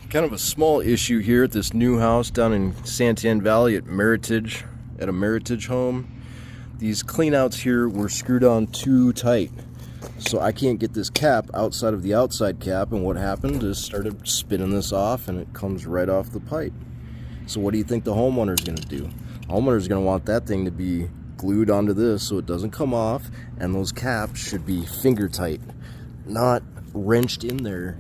Kind of a small issue here at this new house down in Santan Valley at a Meritage home. These cleanouts here were screwed on too tight, so I can't get this cap outside of the outside cap, and what happened is started spinning this off and it comes right off the pipe. So what do you think the homeowner is going to do? The homeowner is going to want that thing to be glued onto this so it doesn't come off, and those caps should be finger tight, not wrenched in there.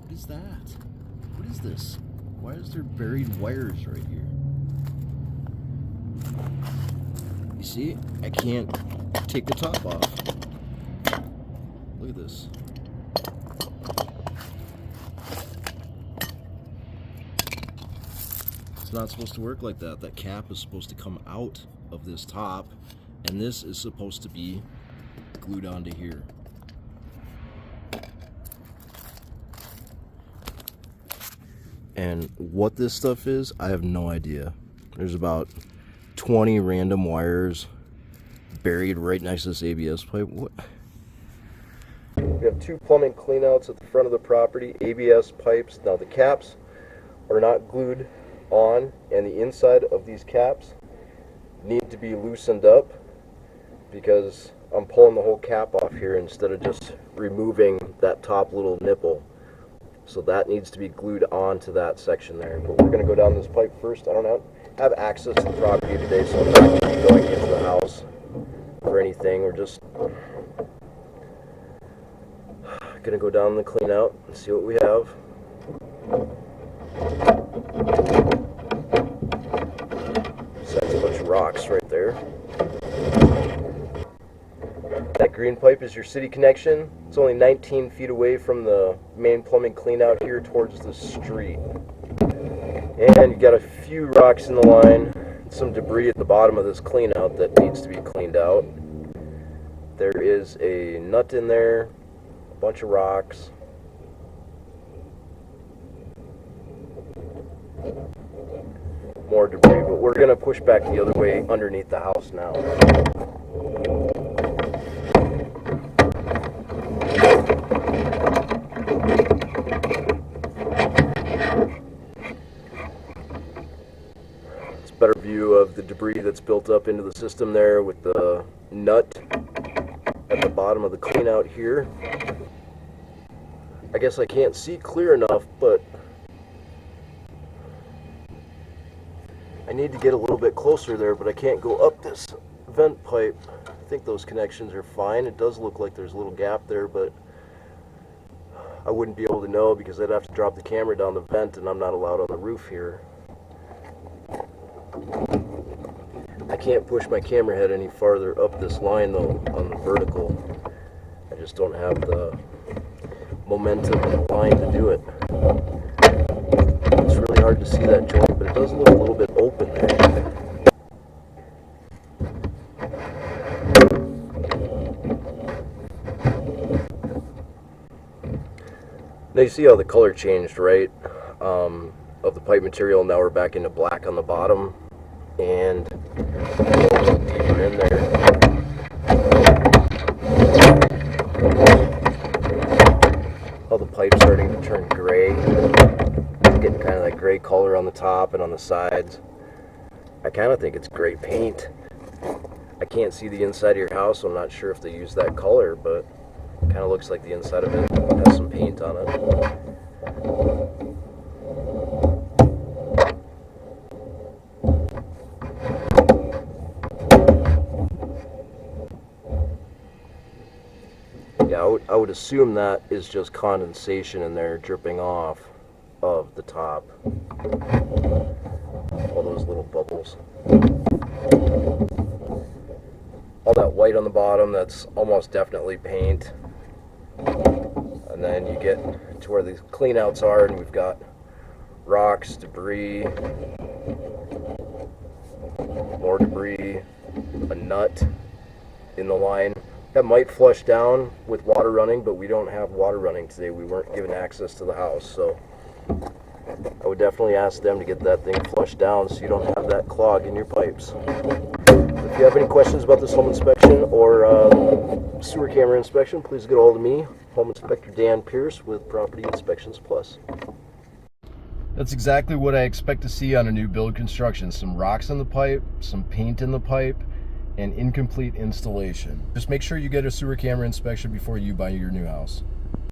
What is that? What is this? Why is there buried wires right here? You see, I can't take the top off. Look at this. It's not supposed to work like that. That cap is supposed to come out of this top, and this is supposed to be glued onto here. And what this stuff is, I have no idea. There's about 20 random wires buried right next to this ABS pipe. What? We have two plumbing cleanouts at the front of the property, ABS pipes. Now the caps are not glued on, and the inside of these caps need to be loosened up because I'm pulling the whole cap off here instead of just removing that top little nipple. So that needs to be glued onto that section there. But we're going to go down this pipe first. I don't have access to the property today, so I'm not going to be going into the house or anything. We're just going to go down the clean out and see what we have. That's a bunch of rocks right there. That green pipe is your city connection. It's only 19 feet away from the main plumbing cleanout here towards the street. And you got a few rocks in the line, some debris at the bottom of this cleanout that needs to be cleaned out. There is a nut in there, a bunch of rocks. More debris, but we're going to push back the other way underneath the house now. It's a better view of the debris that's built up into the system there with the nut at the bottom of the cleanout here. I guess I can't see clear enough, but I need to get a little bit closer there, but I can't go up this vent pipe. I think those connections are fine. It does look like there's a little gap there, but I wouldn't be able to know because I'd have to drop the camera down the vent, and I'm not allowed on the roof here. I can't push my camera head any farther up this line though on the vertical. I just don't have the momentum in the line to do it. It's really hard to see that joint, but it does look a little bit open there. Now you see how the color changed, right? Of the pipe material. Now we're back into black on the bottom, and a little deeper in there. How the pipe's starting to turn gray. Getting kind of that gray color on the top and on the sides. I kind of think it's gray paint. I can't see the inside of your house, so I'm not sure if they use that color, but it kind of looks like the inside of it has some paint on it. Yeah, I would assume that is just condensation in there dripping off of the top. All those little bubbles. All that white on the bottom, that's almost definitely paint. And then you get to where the cleanouts are, and we've got rocks, debris, more debris, a nut in the line. That might flush down with water running, but we don't have water running today. We weren't given access to the house, so I would definitely ask them to get that thing flushed down so you don't have that clog in your pipes. The If you have any questions about this home inspection or sewer camera inspection, please get a hold of me, Home Inspector Dan Pierce with Property Inspections Plus. That's exactly what I expect to see on a new build construction. Some rocks in the pipe, some paint in the pipe, and incomplete installation. Just make sure you get a sewer camera inspection before you buy your new house.